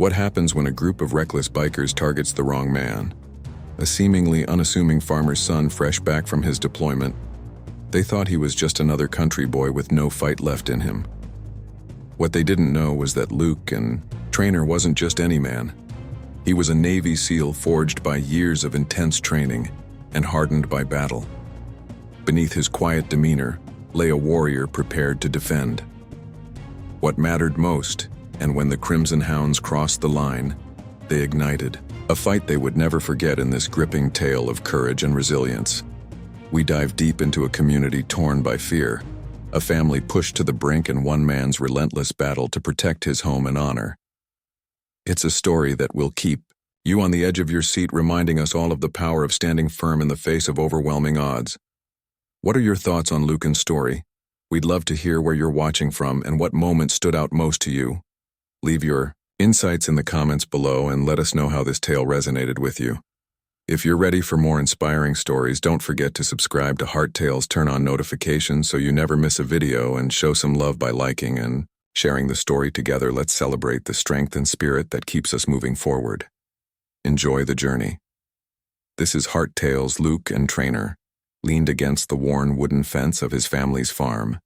What happens when a group of reckless bikers targets the wrong man? A seemingly unassuming farmer's son fresh back from his deployment. They thought he was just another country boy with no fight left in him. What they didn't know was that Luke and Trainer wasn't just any man. He was a Navy SEAL forged by years of intense training and hardened by battle. Beneath his quiet demeanor lay a warrior prepared to defend. What mattered most, and when the Crimson Hounds crossed the line, they ignited. A fight they would never forget in this gripping tale of courage and resilience. We dive deep into a community torn by fear, a family pushed to the brink and one man's relentless battle to protect his home and honor. It's a story that will keep you on the edge of your seat, reminding us all of the power of standing firm in the face of overwhelming odds. What are your thoughts on Lucan's story? We'd love to hear where you're watching from and what moment stood out most to you. Leave your insights in the comments below and let us know how this tale resonated with you. If you're ready for more inspiring stories, don't forget to subscribe to Heart Tales, turn on notifications so you never miss a video, and show some love by liking and sharing the story together. Let's celebrate the strength and spirit that keeps us moving forward. Enjoy the journey. This is Heart Tales. Luke and Trainer leaned against the worn wooden fence of his family's farm,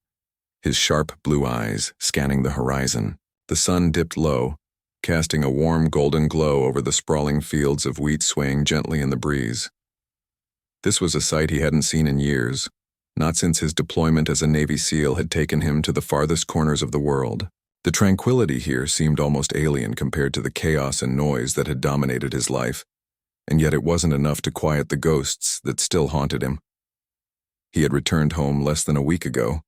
his sharp blue eyes scanning the horizon. The sun dipped low, casting a warm golden glow over the sprawling fields of wheat swaying gently in the breeze. This was a sight he hadn't seen in years, not since his deployment as a Navy SEAL had taken him to the farthest corners of the world. The tranquility here seemed almost alien compared to the chaos and noise that had dominated his life, and yet it wasn't enough to quiet the ghosts that still haunted him. He had returned home less than a week ago,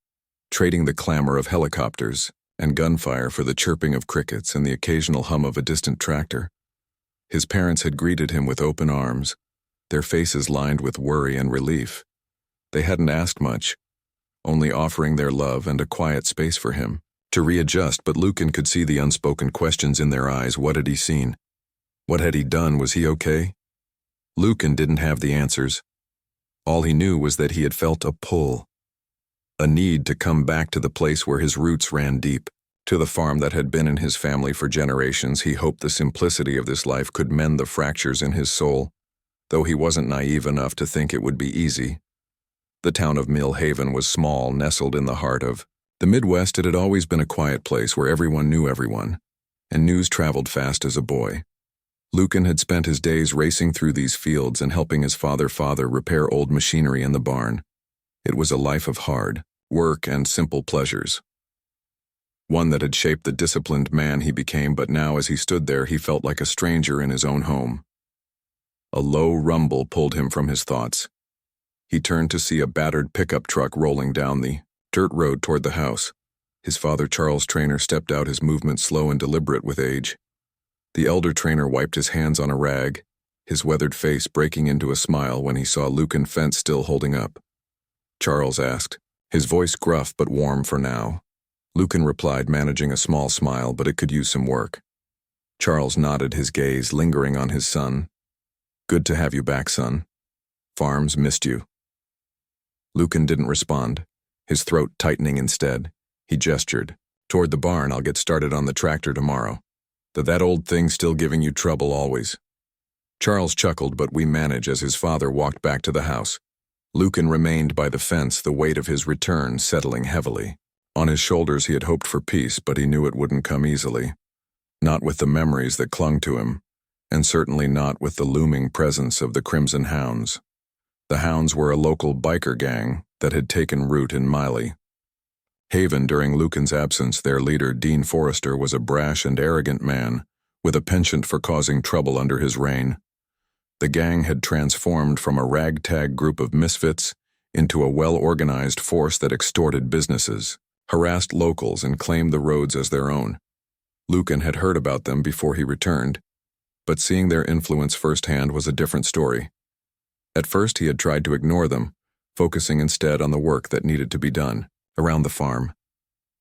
trading the clamor of helicopters and gunfire for the chirping of crickets and the occasional hum of a distant tractor. His parents had greeted him with open arms, their faces lined with worry and relief. They hadn't asked much, only offering their love and a quiet space for him to readjust, but Lucan could see the unspoken questions in their eyes. What had he seen? What had he done? Was he okay? Lucan didn't have the answers. All he knew was that he had felt a pull, a need to come back to the place where his roots ran deep, to the farm that had been in his family for generations. He hoped the simplicity of this life could mend the fractures in his soul, though he wasn't naive enough to think it would be easy. The town of Mill Haven was small, nestled in the heart of the Midwest. It had always been a quiet place where everyone knew everyone, and news traveled fast as a boy. Lucan had spent his days racing through these fields and helping his father repair old machinery in the barn. It was a life of hard work and simple pleasures, one that had shaped the disciplined man he became, but now as he stood there, he felt like a stranger in his own home. A low rumble pulled him from his thoughts. He turned to see a battered pickup truck rolling down the dirt road toward the house. His father, Charles Trainer, stepped out, his movement slow and deliberate with age. The elder Trainer wiped his hands on a rag, his weathered face breaking into a smile when he saw Lucan fence still holding up. Charles asked, his voice gruff but warm for now. Lucan replied, managing a small smile, but it could use some work. Charles nodded, his gaze lingering on his son. Good to have you back, son. Farms missed you. Lucan didn't respond, his throat tightening instead. He gestured. Toward the barn. I'll get started on the tractor tomorrow. That old thing still giving you trouble always? Charles chuckled, but we manage, as his father walked back to the house. Lucan remained by the fence, the weight of his return settling heavily. On his shoulders he had hoped for peace, but he knew it wouldn't come easily. Not with the memories that clung to him, and certainly not with the looming presence of the Crimson Hounds. The Hounds were a local biker gang that had taken root in Miley Haven during Lucan's absence. Their leader, Dean Forrester, was a brash and arrogant man, with a penchant for causing trouble under his reign. The gang had transformed from a ragtag group of misfits into a well-organized force that extorted businesses, harassed locals, and claimed the roads as their own. Lucan had heard about them before he returned, but seeing their influence firsthand was a different story. At first he had tried to ignore them, focusing instead on the work that needed to be done around the farm.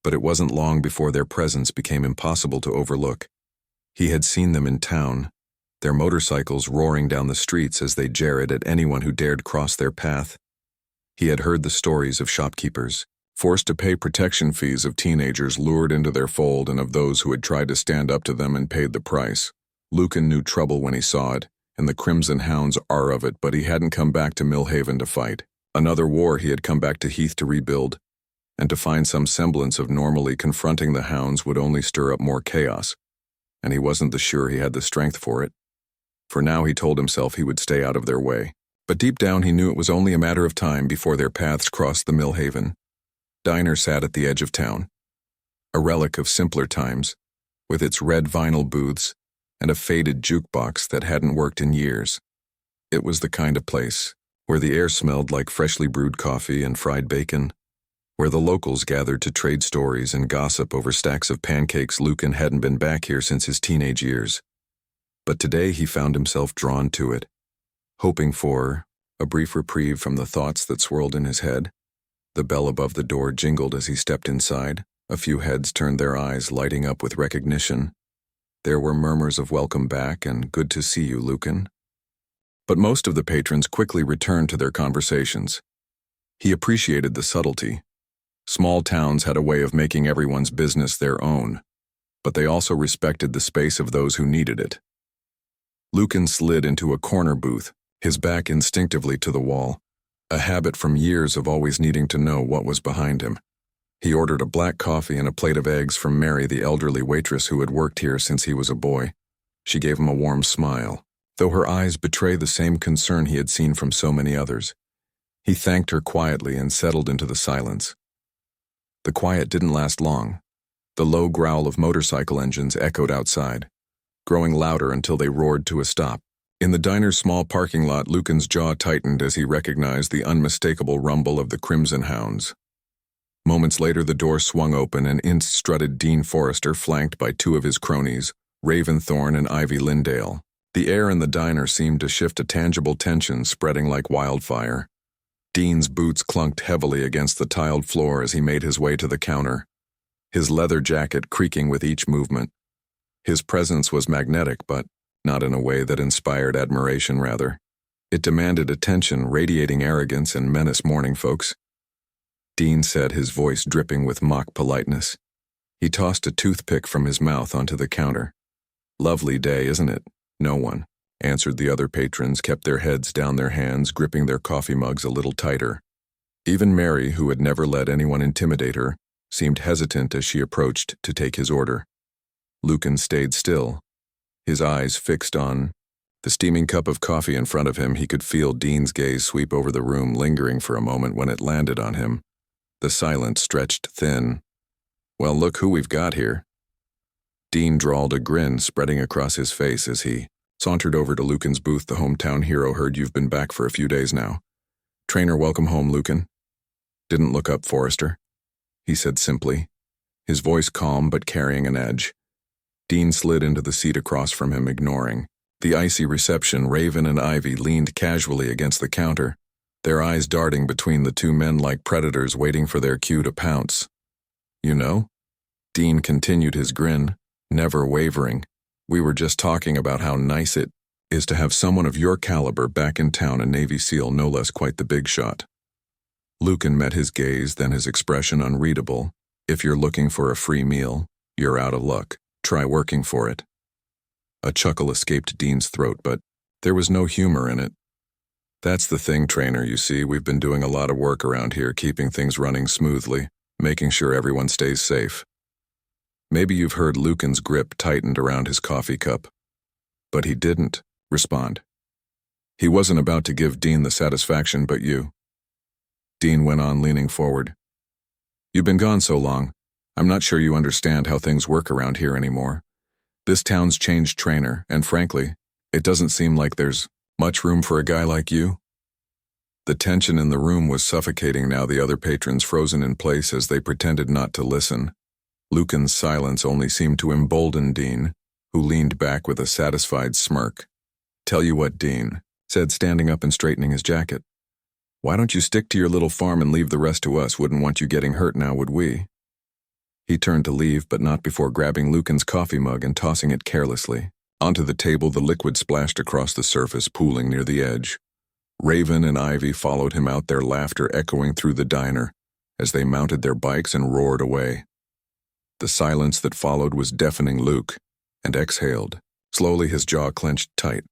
But it wasn't long before their presence became impossible to overlook. He had seen them in town, their motorcycles roaring down the streets as they jeered at anyone who dared cross their path. He had heard the stories of shopkeepers, forced to pay protection fees of teenagers lured into their fold and of those who had tried to stand up to them and paid the price. Lucan knew trouble when he saw it, and the Crimson Hounds are of it, but he hadn't come back to Millhaven to fight. Another war he had come back to Heath to rebuild, and to find some semblance of normally confronting the Hounds would only stir up more chaos, and he wasn't sure he had the strength for it. For now he told himself he would stay out of their way. But deep down he knew it was only a matter of time before their paths crossed the Millhaven. Diner sat at the edge of town, a relic of simpler times, with its red vinyl booths and a faded jukebox that hadn't worked in years. It was the kind of place where the air smelled like freshly brewed coffee and fried bacon, where the locals gathered to trade stories and gossip over stacks of pancakes. Lucan hadn't been back here since his teenage years. But today he found himself drawn to it, hoping for a brief reprieve from the thoughts that swirled in his head. The bell above the door jingled as he stepped inside. A few heads turned their eyes, lighting up with recognition. There were murmurs of welcome back and good to see you, Lucan. But most of the patrons quickly returned to their conversations. He appreciated the subtlety. Small towns had a way of making everyone's business their own, but they also respected the space of those who needed it. Lucan slid into a corner booth, his back instinctively to the wall, a habit from years of always needing to know what was behind him. He ordered a black coffee and a plate of eggs from Mary, the elderly waitress who had worked here since he was a boy. She gave him a warm smile, though her eyes betrayed the same concern he had seen from so many others. He thanked her quietly and settled into the silence. The quiet didn't last long. The low growl of motorcycle engines echoed outside, growing louder until they roared to a stop. In the diner's small parking lot, Lucan's jaw tightened as he recognized the unmistakable rumble of the Crimson Hounds. Moments later, the door swung open and in strutted Dean Forrester, flanked by two of his cronies, Raven Thorne and Ivy Lindale. The air in the diner seemed to shift, a tangible tension spreading like wildfire. Dean's boots clunked heavily against the tiled floor as he made his way to the counter, his leather jacket creaking with each movement. His presence was magnetic, but not in a way that inspired admiration, rather. It demanded attention, radiating arrogance and menace. "Morning, folks," Dean said, his voice dripping with mock politeness. He tossed a toothpick from his mouth onto the counter. "Lovely day, isn't it?" "No one," answered the other patrons, kept their heads down, their hands gripping their coffee mugs a little tighter. Even Mary, who had never let anyone intimidate her, seemed hesitant as she approached to take his order. Lucan stayed still, his eyes fixed on the steaming cup of coffee in front of him. He could feel Dean's gaze sweep over the room, lingering for a moment. When it landed on him, the silence stretched thin. "Well, look who we've got here." Dean drawled, a grin spreading across his face as he sauntered over to Lucan's booth. "The hometown hero. Heard you've been back for a few days now." "Trainer, welcome home, Lucan." "Didn't look up, Forrester," he said simply, his voice calm but carrying an edge. Dean slid into the seat across from him, ignoring the icy reception. Raven and Ivy leaned casually against the counter, their eyes darting between the two men like predators waiting for their cue to pounce. "You know?" Dean continued his grin, never wavering. "We were just talking about how nice it is to have someone of your caliber back in town, a Navy SEAL, no less, quite the big shot." Lucan met his gaze, then his expression unreadable. "If you're looking for a free meal, you're out of luck. Try working for it." A chuckle escaped Dean's throat, but there was no humor in it. "That's the thing, Trainer. You see, we've been doing a lot of work around here, keeping things running smoothly, making sure everyone stays safe." Maybe you've heard. Lucan's grip tightened around his coffee cup. But he didn't respond. He wasn't about to give Dean the satisfaction. "But you," Dean went on, leaning forward. "You've been gone so long, I'm not sure you understand how things work around here anymore. This town's changed, Trainer, and frankly, it doesn't seem like there's much room for a guy like you." The tension in the room was suffocating now, the other patrons frozen in place as they pretended not to listen. Lucan's silence only seemed to embolden Dean, who leaned back with a satisfied smirk. "Tell you what," Dean said, standing up and straightening his jacket. "Why don't you stick to your little farm and leave the rest to us? Wouldn't want you getting hurt now, would we?" He turned to leave, but not before grabbing Lucan's coffee mug and tossing it carelessly onto the table. The liquid splashed across the surface, pooling near the edge. Raven and Ivy followed him out, their laughter echoing through the diner. as they mounted their bikes and roared away. The silence that followed was deafening. Luke and exhaled. Slowly, his jaw clenched tight.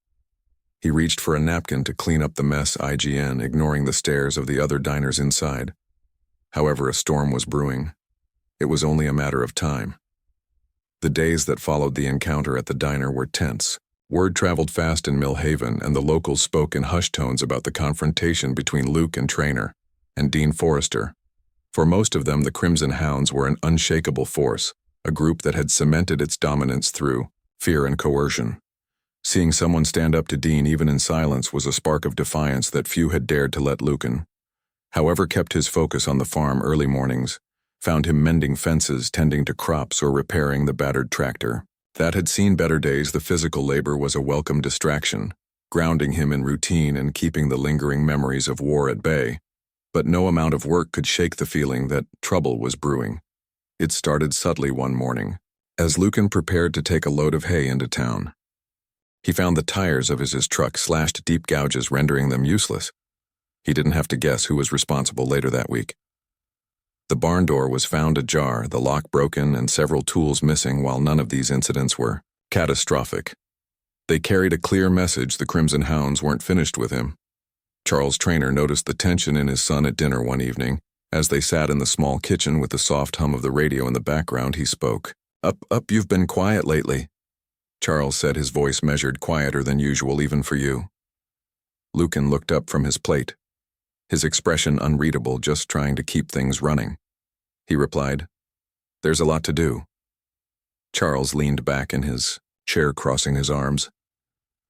He reached for a napkin to clean up the mess, ignoring the stares of the other diners inside. However, a storm was brewing. It was only a matter of time. The days that followed the encounter at the diner were tense. Word traveled fast in Millhaven, and the locals spoke in hushed tones about the confrontation between Luke and Traynor, and Dean Forrester. For most of them, the Crimson Hounds were an unshakable force, a group that had cemented its dominance through fear and coercion. Seeing someone stand up to Dean even in silence was a spark of defiance that few had dared to let Lucan. However, kept his focus on the farm early mornings, found him mending fences, tending to crops, or repairing the battered tractor. That had seen better days. The physical labor was a welcome distraction, grounding him in routine and keeping the lingering memories of war at bay. But no amount of work could shake the feeling that trouble was brewing. It started subtly one morning, as Lucan prepared to take a load of hay into town. He found the tires of his truck slashed deep gouges, rendering them useless. He didn't have to guess who was responsible later that week. The barn door was found ajar, the lock broken, and several tools missing. While none of these incidents were catastrophic, they carried a clear message: the Crimson Hounds weren't finished with him. Charles Traynor noticed the tension in his son at dinner one evening. As they sat in the small kitchen with the soft hum of the radio in the background, he spoke. Up, you've been quiet lately," Charles said, his voice measured, quieter than usual even for you. Lucan looked up from his plate, his expression unreadable, just trying to keep things running. He replied, "There's a lot to do." Charles leaned back in his chair, crossing his arms.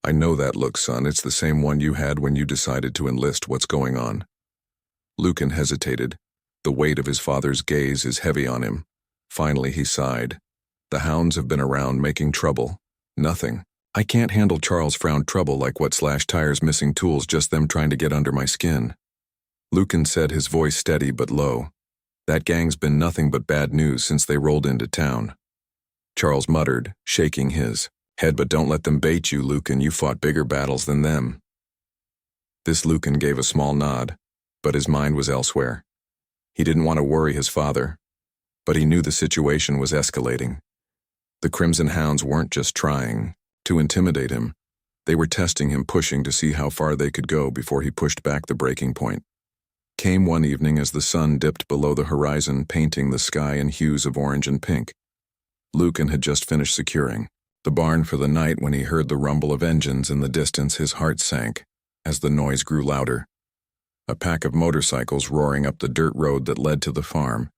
"I know that look, son. It's the same one you had when you decided to enlist. What's going on?" Lucan hesitated. The weight of his father's gaze is heavy on him. Finally, he sighed. "The hounds have been around making trouble. Nothing. I can't handle." Charles frowned. "Trouble like what? Slashed tires, missing tools, just them trying to get under my skin." Lucan said, his voice steady but low. "That gang's been nothing but bad news since they rolled into town." Charles muttered, shaking his head. "But don't let them bait you, Lucan. You fought bigger battles than them." This Lucan gave a small nod, but his mind was elsewhere. He didn't want to worry his father, but he knew the situation was escalating. The Crimson Hounds weren't just trying to intimidate him. They were testing him, pushing to see how far they could go before he pushed back. The breaking point came one evening as the sun dipped below the horizon, painting the sky in hues of orange and pink. Lucan had just finished securing the barn for the night when he heard the rumble of engines in the distance. His heart sank as the noise grew louder. A pack of motorcycles roaring up the dirt road that led to the farm.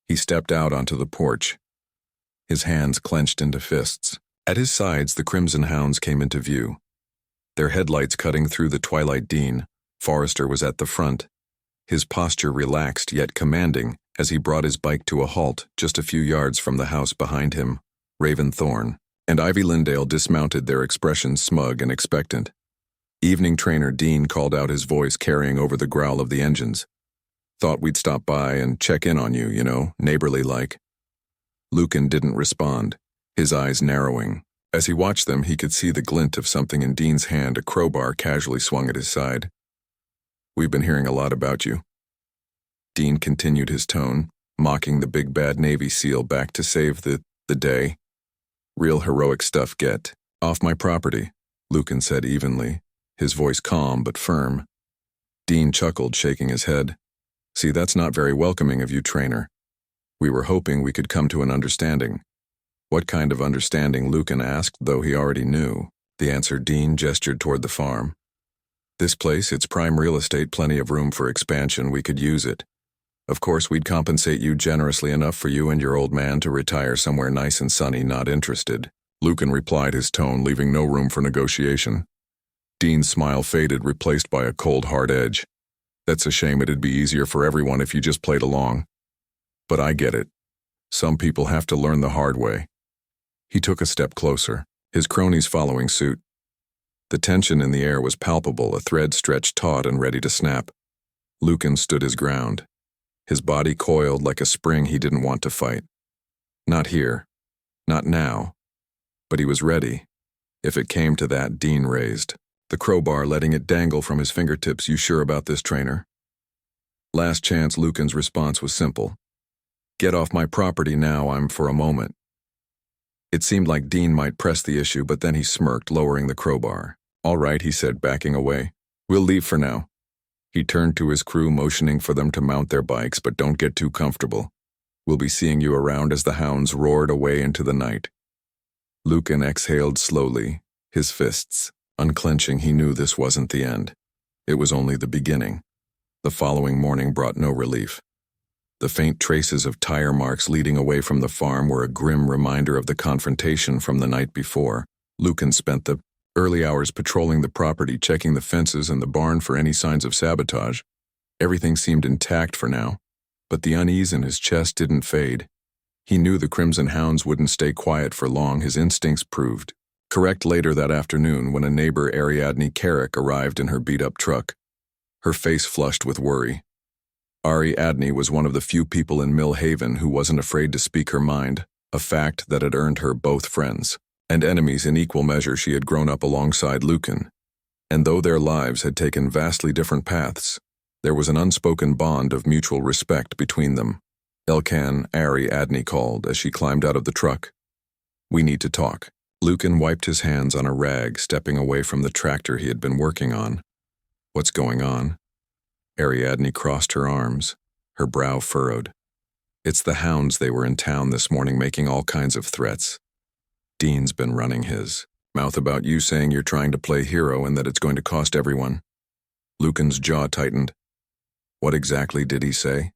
He stepped out onto the porch, his hands clenched into fists. At his sides, the Crimson Hounds came into view, their headlights cutting through the twilight. Dean Forrester was at the front, his posture relaxed yet commanding as he brought his bike to a halt just a few yards from the house behind him. Raven Thorne and Ivy Lindale dismounted, their expressions smug and expectant. "Evening, Traynor," Dean called out, his voice carrying over the growl of the engines. "Thought we'd stop by and check in on you, neighborly like." Lucan didn't respond, his eyes narrowing. As he watched them, he could see the glint of something in Dean's hand, a crowbar casually swung at his side. "We've been hearing a lot about you." Dean continued his tone, mocking the big bad Navy SEAL back to save the day. "Real heroic stuff. Get off my property," Lucan said evenly, his voice calm but firm. Dean chuckled, shaking his head. "See, that's not very welcoming of you, Traynor. We were hoping we could come to an understanding." "What kind of understanding?" Lucan asked, though he already knew the answer. Dean gestured toward the farm. "This place, it's prime real estate, plenty of room for expansion. We could use it. Of course, we'd compensate you generously enough for you and your old man to retire somewhere nice and sunny." "Not interested," Lucan replied, his tone leaving no room for negotiation. Dean's smile faded, replaced by a cold, hard edge. "That's a shame. It'd be easier for everyone if you just played along. But I get it. Some people have to learn the hard way." He took a step closer, his cronies following suit. The tension in the air was palpable, a thread stretched taut and ready to snap. Lucan stood his ground, his body coiled like a spring. He didn't want to fight. Not here. Not now. But he was ready. If it came to that. Dean raised the crowbar, letting it dangle from his fingertips. "You sure about this, Traynor?" Last chance, Lucan's response was simple. Get off my property now, I'm for a moment. It seemed like Dean might press the issue, but then he smirked, lowering the crowbar. All right, he said, backing away. We'll leave for now. He turned to his crew, motioning for them to mount their bikes, but don't get too comfortable. We'll be seeing you around as the hounds roared away into the night. Lucan exhaled slowly, his fists unclenching. He knew this wasn't the end. It was only the beginning. The following morning brought no relief. The faint traces of tire marks leading away from the farm were a grim reminder of the confrontation from the night before. Lucan spent the early hours patrolling the property, checking the fences and the barn for any signs of sabotage. Everything seemed intact for now, but the unease in his chest didn't fade. He knew the Crimson Hounds wouldn't stay quiet for long. His instincts proved correct later that afternoon when a neighbor, Ariadne Carrick, arrived in her beat-up truck, her face flushed with worry. Ariadne was one of the few people in Mill Haven who wasn't afraid to speak her mind, a fact that had earned her both friends and enemies in equal measure. She had grown up alongside Lucan, and though their lives had taken vastly different paths, there was an unspoken bond of mutual respect between them. Elkan, Ariadne called as she climbed out of the truck. We need to talk. Lucan wiped his hands on a rag, stepping away from the tractor he had been working on. What's going on? Ariadne crossed her arms, her brow furrowed. It's the hounds. They were in town this morning making all kinds of threats. Dean's been running his mouth about you, saying you're trying to play hero and that it's going to cost everyone. Lucan's jaw tightened. What exactly did he say?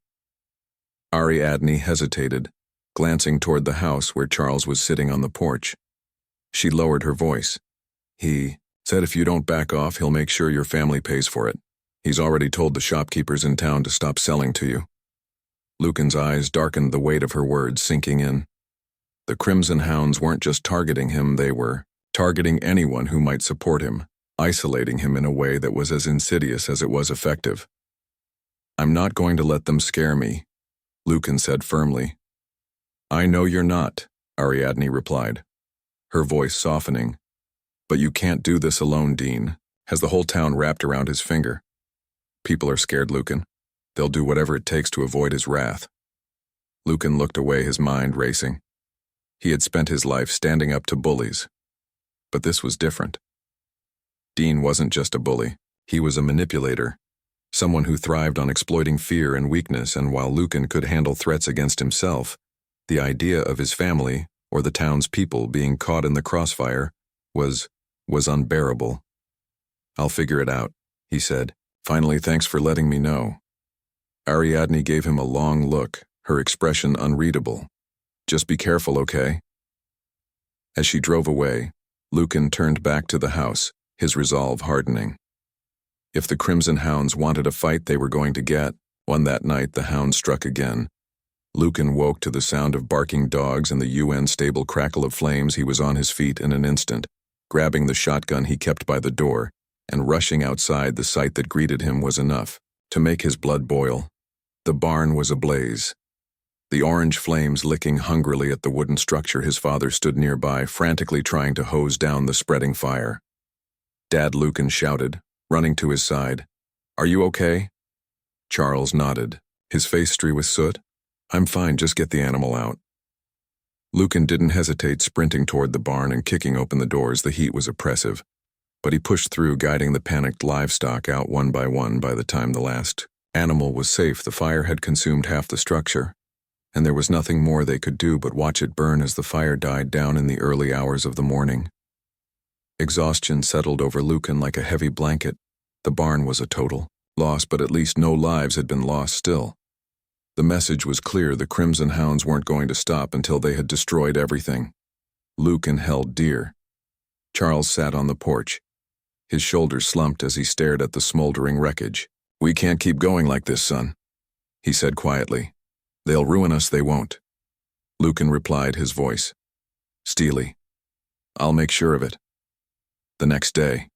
Ariadne hesitated, glancing toward the house where Charles was sitting on the porch. She lowered her voice. He said if you don't back off, he'll make sure your family pays for it. He's already told the shopkeepers in town to stop selling to you. Lucan's eyes darkened, the weight of her words sinking in. The Crimson Hounds weren't just targeting him, they were targeting anyone who might support him, isolating him in a way that was as insidious as it was effective. I'm not going to let them scare me, Lucan said firmly. I know you're not, Ariadne replied, her voice softening. But you can't do this alone, Dean. Has the whole town wrapped around his finger? People are scared, Lucan. They'll do whatever it takes to avoid his wrath. Lucan looked away, his mind racing. He had spent his life standing up to bullies. But this was different. Dean wasn't just a bully. He was a manipulator, someone who thrived on exploiting fear and weakness, and while Lucan could handle threats against himself, the idea of his family, or the town's people, being caught in the crossfire was unbearable. I'll figure it out, he said. Finally, thanks for letting me know. Ariadne gave him a long look, her expression unreadable. Just be careful, okay? As she drove away, Lucan turned back to the house, his resolve hardening. If the Crimson Hounds wanted a fight, they were going to get one. That night, the hound struck again. Lucan woke to the sound of barking dogs and the UN stable crackle of flames. He was on his feet in an instant, grabbing the shotgun he kept by the door, and rushing outside. The sight that greeted him was enough to make his blood boil. The barn was ablaze, the orange flames licking hungrily at the wooden structure. His father stood nearby, frantically trying to hose down the spreading fire. Dad, Lucan shouted, running to his side. Are you okay? Charles nodded, his face streaked with soot. I'm fine, just get the animal out. Lucan didn't hesitate, sprinting toward the barn and kicking open the doors. The heat was oppressive, but he pushed through, guiding the panicked livestock out one by one. By the time the last animal was safe, the fire had consumed half the structure, and there was nothing more they could do but watch it burn as the fire died down in the early hours of the morning. Exhaustion settled over Lucan like a heavy blanket. The barn was a total loss, but at least no lives had been lost still. The message was clear: the Crimson Hounds weren't going to stop until they had destroyed everything. Lucan held dear. Charles sat on the porch. His shoulders slumped as he stared at the smoldering wreckage. We can't keep going like this, son, he said quietly. They'll ruin us, they won't. Lucan replied, his voice steely. I'll make sure of it. The next day,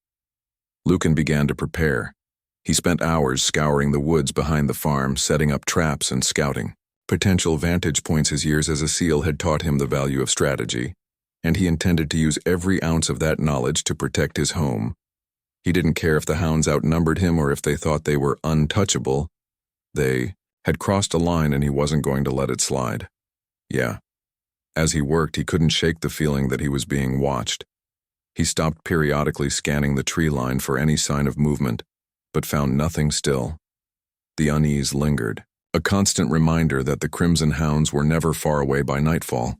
Lucan began to prepare. He spent hours scouring the woods behind the farm, setting up traps and scouting potential vantage points. His years as a SEAL had taught him the value of strategy, and he intended to use every ounce of that knowledge to protect his home. He didn't care if the hounds outnumbered him or if they thought they were untouchable. They had crossed a line and he wasn't going to let it slide. Yeah. As he worked, he couldn't shake the feeling that he was being watched. He stopped periodically scanning the tree line for any sign of movement, but found nothing still. The unease lingered, a constant reminder that the Crimson Hounds were never far away by nightfall.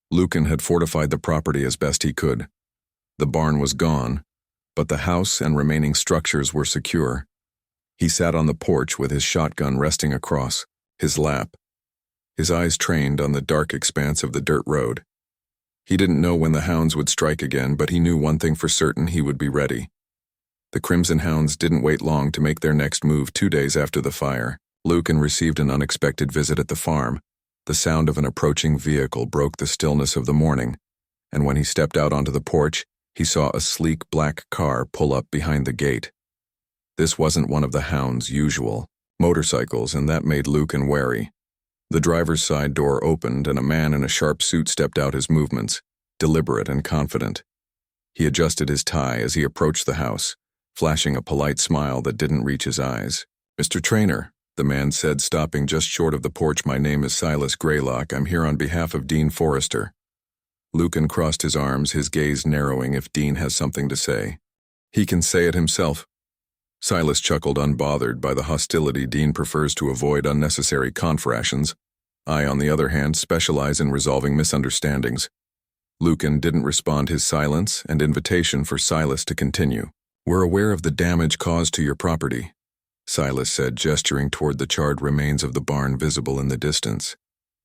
Lucan had fortified the property as best he could. The barn was gone, but the house and remaining structures were secure. He sat on the porch with his shotgun resting across his lap, his eyes trained on the dark expanse of the dirt road. He didn't know when the hounds would strike again, but he knew one thing for certain: he would be ready. The Crimson Hounds didn't wait long to make their next move 2 days after the fire. Lucan received an unexpected visit at the farm. The sound of an approaching vehicle broke the stillness of the morning, and when he stepped out onto the porch, he saw a sleek black car pull up behind the gate. This wasn't one of the Hounds' usual motorcycles, and that made Lucan wary. The driver's side door opened, and a man in a sharp suit stepped out, his movements deliberate and confident. He adjusted his tie as he approached the house, flashing a polite smile that didn't reach his eyes. "Mr. Trainer," the man said, stopping just short of the porch, "my name is Silas Greylock. I'm here on behalf of Dean Forrester." Lucan crossed his arms, his gaze narrowing. If Dean has something to say, he can say it himself. Silas chuckled, unbothered by the hostility. Dean prefers to avoid unnecessary confrations. I, on the other hand, specialize in resolving misunderstandings. Lucan didn't respond his silence and invitation for Silas to continue. "We're aware of the damage caused to your property," Silas said, gesturing toward the charred remains of the barn visible in the distance.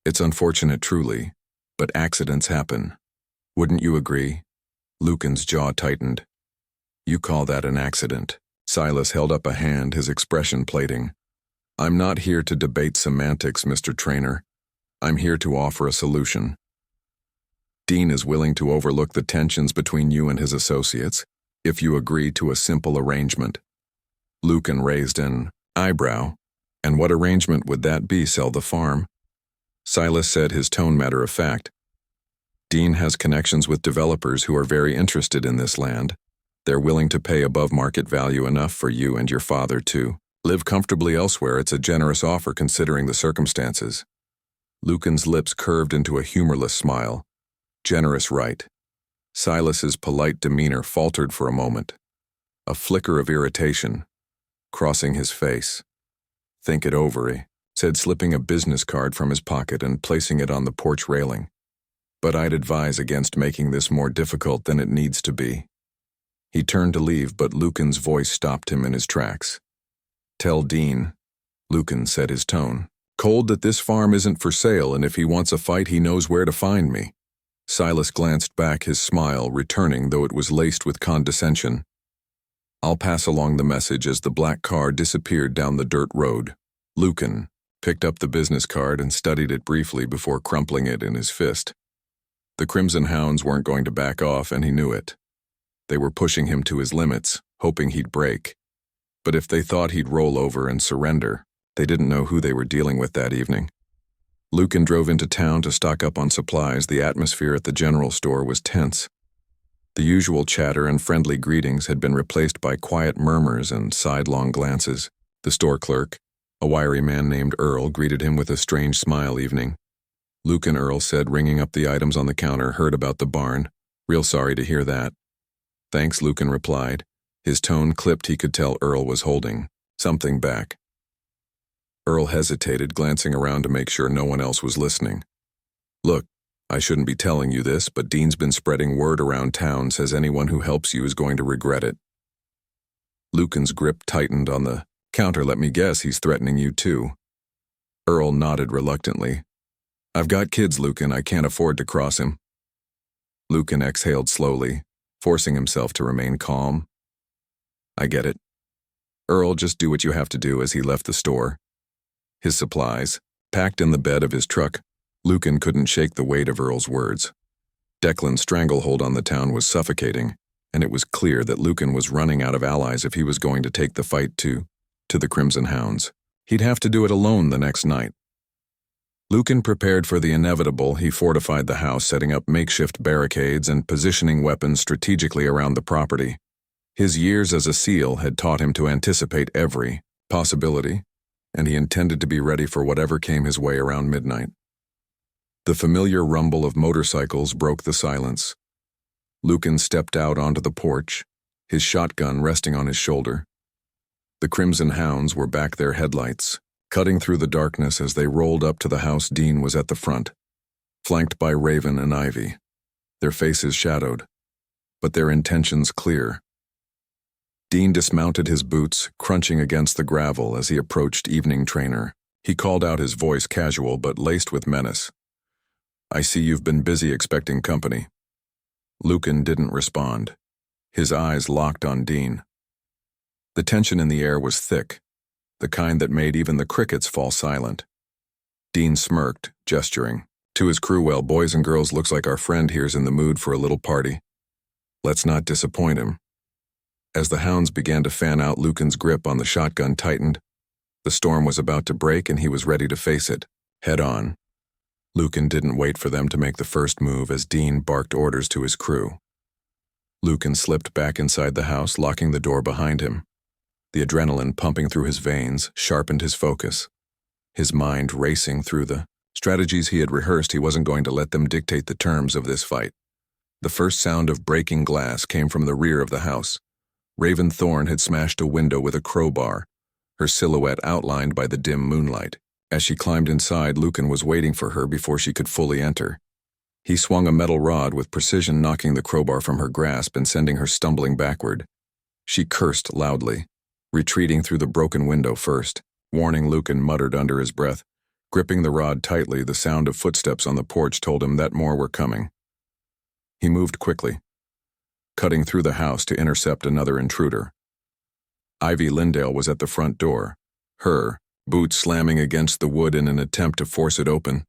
"It's unfortunate, truly, but accidents happen. Wouldn't you agree?" Lucan's jaw tightened. "You call that an accident?" Silas held up a hand, his expression plating. "I'm not here to debate semantics, Mr. Trainer. I'm here to offer a solution. Dean is willing to overlook the tensions between you and his associates if you agree to a simple arrangement." Lucan raised an eyebrow. "And what arrangement would that be? Sell the farm?" Silas said, his tone matter of fact. "Dean has connections with developers who are very interested in this land. They're willing to pay above market value enough for you and your father to live comfortably elsewhere. It's a generous offer considering the circumstances." Lucan's lips curved into a humorless smile. "Generous, right?" Silas's polite demeanor faltered for a moment, a flicker of irritation crossing his face. "Think it over," he said, slipping a business card from his pocket and placing it on the porch railing. "But I'd advise against making this more difficult than it needs to be." He turned to leave, but Lucan's voice stopped him in his tracks. "Tell Dean," Lucan said, his tone cold, "that this farm isn't for sale, and if he wants a fight, he knows where to find me." Silas glanced back, his smile returning, though it was laced with condescension. "I'll pass along the message." As the black car disappeared down the dirt road, Lucan picked up the business card and studied it briefly before crumpling it in his fist. The Crimson Hounds weren't going to back off, and he knew it. They were pushing him to his limits, hoping he'd break. But if they thought he'd roll over and surrender, they didn't know who they were dealing with that evening. Lucan drove into town to stock up on supplies. The atmosphere at the general store was tense. The usual chatter and friendly greetings had been replaced by quiet murmurs and sidelong glances. The store clerk, a wiry man named Earl, greeted him with a strange smile. "Evening." Lucan, Earl said, ringing up the items on the counter. "Heard about the barn. Real sorry to hear that." "Thanks," Lucan replied. His tone clipped. He could tell Earl was holding something back. Earl hesitated, glancing around to make sure no one else was listening. "Look, I shouldn't be telling you this, but Dean's been spreading word around town, says anyone who helps you is going to regret it." Lucan's grip tightened on the counter. "Let me guess, he's threatening you too." Earl nodded reluctantly. "I've got kids, Lucan. I can't afford to cross him." Lucan exhaled slowly, forcing himself to remain calm. "I get it. Earl, just do what you have to do." As he left the store, his supplies packed in the bed of his truck, Lucan couldn't shake the weight of Earl's words. Declan's stranglehold on the town was suffocating, and it was clear that Lucan was running out of allies if he was going to take the fight to the Crimson Hounds. He'd have to do it alone the next night. Lucan prepared for the inevitable. He fortified the house, setting up makeshift barricades and positioning weapons strategically around the property. His years as a SEAL had taught him to anticipate every possibility. and he intended to be ready for whatever came his way around midnight. The familiar rumble of motorcycles broke the silence. Lucan stepped out onto the porch, his shotgun resting on his shoulder. The crimson hounds were back their headlights, cutting through the darkness as they rolled up to the house. Dean was at the front, flanked by Raven and Ivy, their faces shadowed, but their intentions clear. Dean dismounted his boots, crunching against the gravel as he approached evening trainer. He called out, his voice casual but laced with menace. "I see you've been busy expecting company." Lucan didn't respond. His eyes locked on Dean. The tension in the air was thick, the kind that made even the crickets fall silent. Dean smirked, gesturing to his crew. "Well, boys and girls, looks like our friend here's in the mood for a little party. Let's not disappoint him." As the hounds began to fan out, Lucan's grip on the shotgun tightened. The storm was about to break, and he was ready to face it, head on. Lucan didn't wait for them to make the first move as Dean barked orders to his crew. Lucan slipped back inside the house, locking the door behind him. The adrenaline pumping through his veins sharpened his focus. His mind racing through the strategies he had rehearsed, he wasn't going to let them dictate the terms of this fight. The first sound of breaking glass came from the rear of the house. Raven Thorne had smashed a window with a crowbar, her silhouette outlined by the dim moonlight. As she climbed inside, Lucan was waiting for her before she could fully enter. He swung a metal rod with precision, knocking the crowbar from her grasp and sending her stumbling backward. She cursed loudly, retreating through the broken window first. "Warning," Lucan muttered under his breath. Gripping the rod tightly, the sound of footsteps on the porch told him that more were coming. He moved quickly, cutting through the house to intercept another intruder. Ivy Lindale was at the front door, her boots slamming against the wood in an attempt to force it open.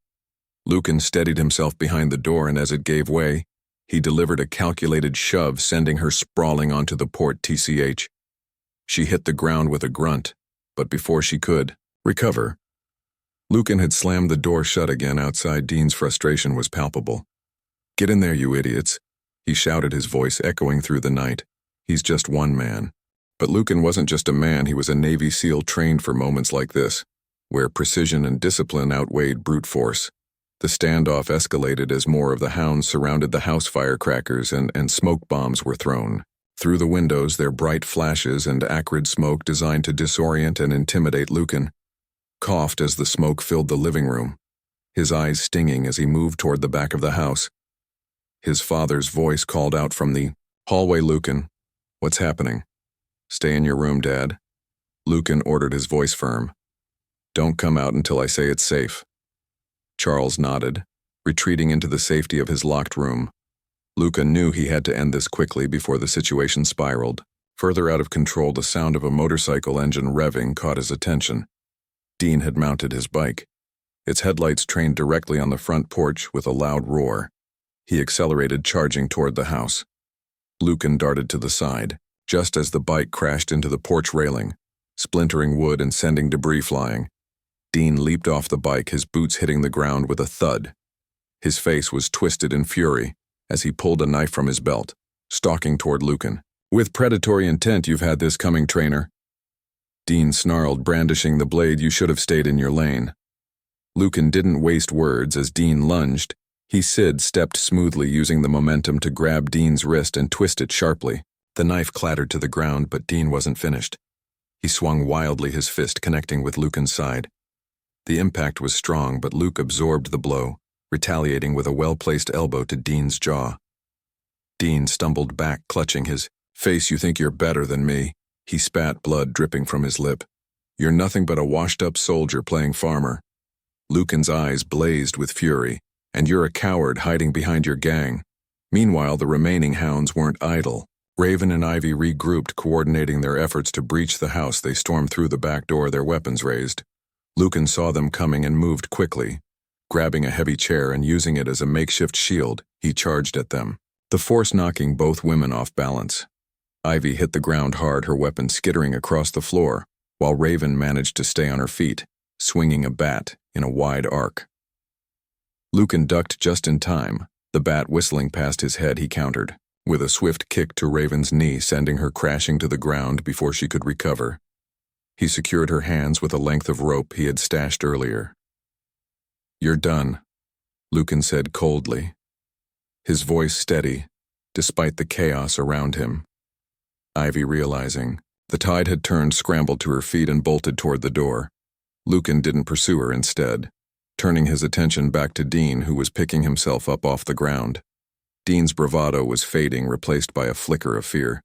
Lucan steadied himself behind the door, and as it gave way, he delivered a calculated shove, sending her sprawling onto the port. TCH. She hit the ground with a grunt, but before she could recover, Lucan had slammed the door shut again. Outside, Dean's frustration was palpable. "Get in there, you idiots," he shouted, his voice echoing through the night. He's just one man. But Lucan wasn't just a man, he was a Navy SEAL trained for moments like this, where precision and discipline outweighed brute force. The standoff escalated as more of the hounds surrounded the house. Firecrackers and smoke bombs were thrown. Through the windows, their bright flashes and acrid smoke designed to disorient and intimidate. Lucan coughed as the smoke filled the living room, his eyes stinging as he moved toward the back of the house. His father's voice called out from the hallway. "Lucan, what's happening?" "Stay in your room, Dad." Lucan ordered, his voice firm. "Don't come out until I say it's safe." Charles nodded, retreating into the safety of his locked room. Lucan knew he had to end this quickly before the situation spiraled further out of control. The sound of a motorcycle engine revving caught his attention. Dean had mounted his bike, its headlights trained directly on the front porch. With a loud roar, he accelerated, charging toward the house. Lucan darted to the side, just as the bike crashed into the porch railing, splintering wood and sending debris flying. Dean leaped off the bike, his boots hitting the ground with a thud. His face was twisted in fury as he pulled a knife from his belt, stalking toward Lucan. "With predatory intent, you've had this coming, trainer." Dean snarled, brandishing the blade. "You should have stayed in your lane." Lucan didn't waste words. As Dean lunged, he stepped smoothly, using the momentum to grab Dean's wrist and twist it sharply. The knife clattered to the ground, but Dean wasn't finished. He swung wildly, his fist connecting with Lucan's side. The impact was strong, but Luke absorbed the blow, retaliating with a well-placed elbow to Dean's jaw. Dean stumbled back, clutching his face. "You think you're better than me?" He spat, blood dripping from his lip. "You're nothing but a washed-up soldier playing farmer." Lucan's eyes blazed with fury. "And you're a coward hiding behind your gang." Meanwhile, the remaining hounds weren't idle. Raven and Ivy regrouped, coordinating their efforts to breach the house. They stormed through the back door, their weapons raised. Lucan saw them coming and moved quickly. Grabbing a heavy chair and using it as a makeshift shield, he charged at them, the force knocking both women off balance. Ivy hit the ground hard, her weapon skittering across the floor, while Raven managed to stay on her feet, swinging a bat in a wide arc. Lucan ducked just in time, the bat whistling past his head. He countered, with a swift kick to Raven's knee, sending her crashing to the ground before she could recover. He secured her hands with a length of rope he had stashed earlier. "You're done," Lucan said coldly, his voice steady, despite the chaos around him. Ivy, realizing the tide had turned, scrambled to her feet and bolted toward the door. Lucan didn't pursue her instead, turning his attention back to Dean, who was picking himself up off the ground. Dean's bravado was fading, replaced by a flicker of fear.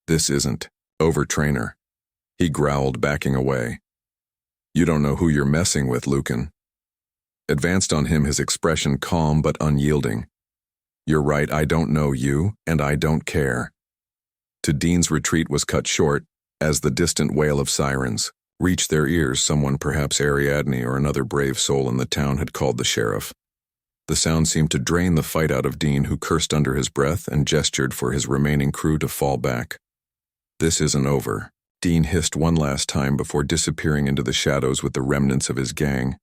"This isn't over, trainer," he growled, backing away. "You don't know who you're messing with," Lucan advanced on him, his expression calm but unyielding. "You're right, I don't know you, and I don't care." To Dean's retreat was cut short as the distant wail of sirens reached their ears. Someone, perhaps Ariadne or another brave soul in the town, had called the sheriff. The sound seemed to drain the fight out of Dean, who cursed under his breath and gestured for his remaining crew to fall back. "This isn't over," Dean hissed one last time before disappearing into the shadows with the remnants of his gang.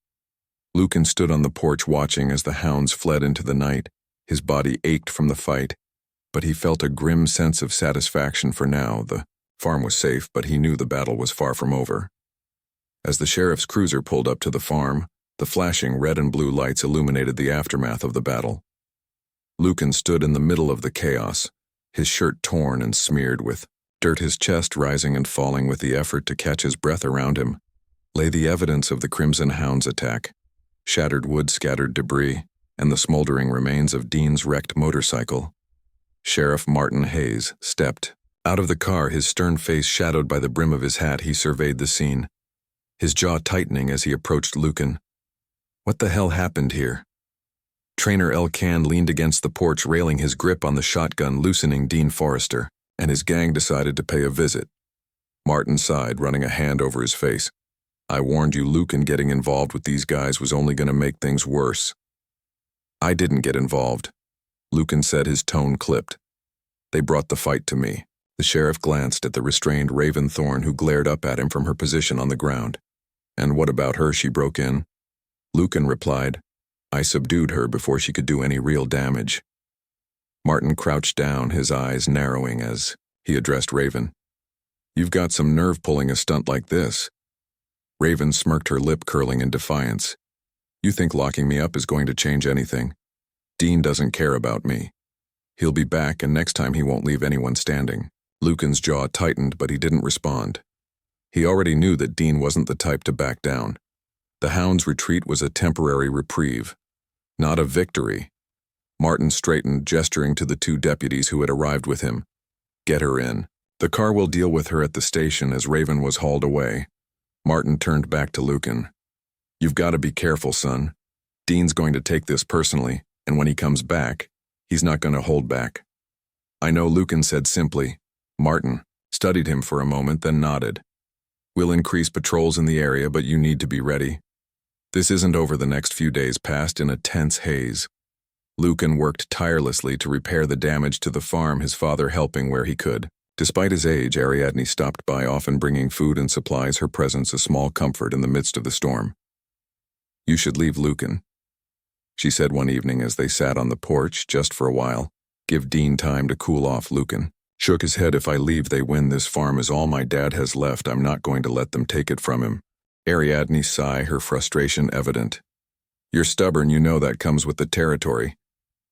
Lucan stood on the porch watching as the hounds fled into the night. His body ached from the fight, but he felt a grim sense of satisfaction for now. The farm was safe, but he knew the battle was far from over. As the sheriff's cruiser pulled up to the farm, the flashing red and blue lights illuminated the aftermath of the battle. Lucan stood in the middle of the chaos, his shirt torn and smeared with dirt, his chest rising and falling with the effort to catch his breath. Around him lay the evidence of the Crimson Hound's attack: shattered wood, scattered debris, and the smoldering remains of Dean's wrecked motorcycle. Sheriff Martin Hayes stepped out of the car, his stern face shadowed by the brim of his hat. He surveyed the scene, his jaw tightening as he approached Lucan. What the hell happened here? Trainer Elkan leaned against the porch railing, his grip on the shotgun loosening. Dean Forrester and his gang decided to pay a visit. Martin sighed, running a hand over his face. "I warned you, Lucan. Getting involved with these guys was only going to make things worse." "I didn't get involved," Lucan said, his tone clipped. "They brought the fight to me." The sheriff glanced at the restrained Raven Thorne, who glared up at him from her position on the ground. "And what about her?" she broke in. Lucan replied, "I subdued her before she could do any real damage." Martin crouched down, his eyes narrowing as he addressed Raven. "You've got some nerve pulling a stunt like this." Raven smirked, her lip curling in defiance. "You think locking me up is going to change anything? Dean doesn't care about me. He'll be back, and next time he won't leave anyone standing." Lucan's jaw tightened, but he didn't respond. He already knew that Dean wasn't the type to back down. The Hound's retreat was a temporary reprieve, not a victory. Martin straightened, gesturing to the two deputies who had arrived with him. "Get her in. The car will deal with her at the station." As Raven was hauled away, Martin turned back to Lucan. "You've got to be careful, son. Dean's going to take this personally, and when he comes back, he's not going to hold back." "I know," Lucan said simply. Martin studied him for a moment, then nodded. "We'll increase patrols in the area, but you need to be ready." This isn't over. The next few days passed in a tense haze. Lucan worked tirelessly to repair the damage to the farm, his father helping where he could. Despite his age, Ariadne stopped by, often bringing food and supplies, her presence a small comfort in the midst of the storm. "You should leave, Lucan," she said one evening as they sat on the porch, "just for a while. Give Dean time to cool off." Lucan shook his head. "If I leave, they win. This farm is all my dad has left. I'm not going to let them take it from him." Ariadne sighed, her frustration evident. "You're stubborn, you know that comes with the territory,"